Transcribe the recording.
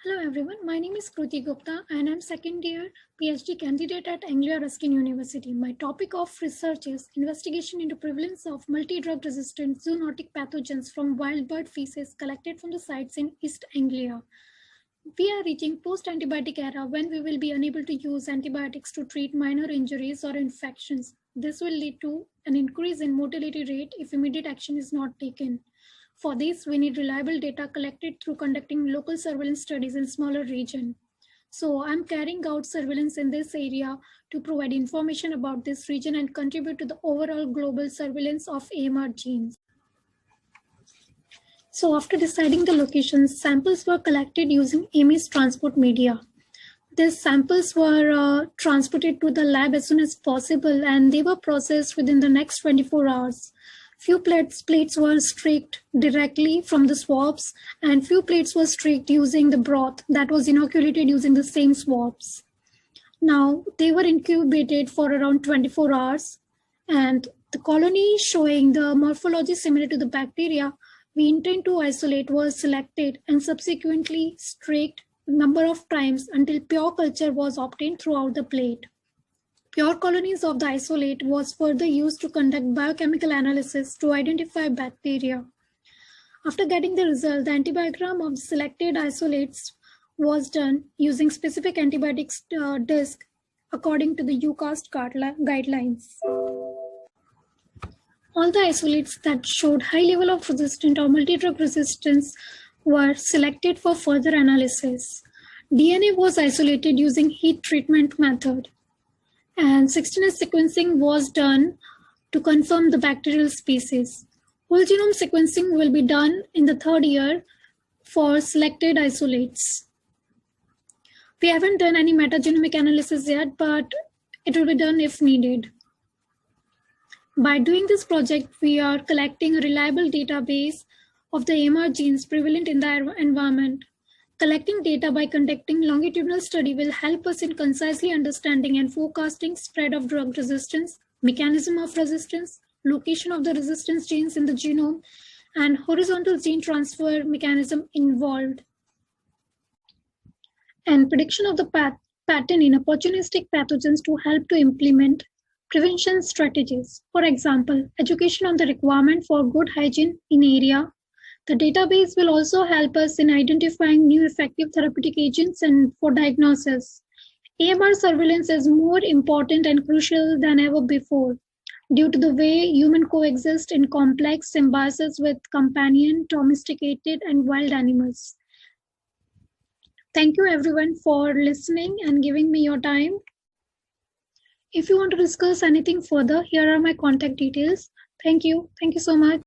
Hello everyone, my name is Kruti Gupta and I'm second year PhD candidate at Anglia Ruskin University. My topic of research is investigation into prevalence of multi-drug resistant zoonotic pathogens from wild bird feces collected from the sites in East Anglia. We are reaching post-antibiotic era when we will be unable to use antibiotics to treat minor injuries or infections. This will lead to an increase in mortality rate if immediate action is not taken. For this, we need reliable data collected through conducting local surveillance studies in smaller regions. So I'm carrying out surveillance in this area to provide information about this region and contribute to the overall global surveillance of AMR genes. So after deciding the locations, samples were collected using AMIS transport media. These samples were transported to the lab as soon as possible and they were processed within the next 24 hours. Few plates were streaked directly from the swabs and few plates were streaked using the broth that was inoculated using the same swabs. Now they were incubated for around 24 hours and the colony showing the morphology similar to the bacteria we intend to isolate was selected and subsequently streaked a number of times until pure culture was obtained throughout the plate. Pure colonies of the isolate was further used to conduct biochemical analysis to identify bacteria. After getting the result, the antibiogram of the selected isolates was done using specific antibiotics disc according to the UCAST guidelines. All the isolates that showed high level of resistant or multi-drug resistance were selected for further analysis. DNA was isolated using heat treatment method. And 16S sequencing was done to confirm the bacterial species. Whole genome sequencing will be done in the third year for selected isolates. We haven't done any metagenomic analysis yet, but it will be done if needed. By doing this project, we are collecting a reliable database of the AMR genes prevalent in the environment. Collecting data by conducting longitudinal study will help us in concisely understanding and forecasting spread of drug resistance, mechanism of resistance, location of the resistance genes in the genome, and horizontal gene transfer mechanism involved. And prediction of the pattern in opportunistic pathogens to help to implement prevention strategies. For example, education on the requirement for good hygiene in area. The database will also help us in identifying new effective therapeutic agents and for diagnosis. AMR surveillance is more important and crucial than ever before due to the way humans coexist in complex symbiosis with companion, domesticated, and wild animals. Thank you everyone for listening and giving me your time. If you want to discuss anything further, here are my contact details. Thank you. Thank you so much.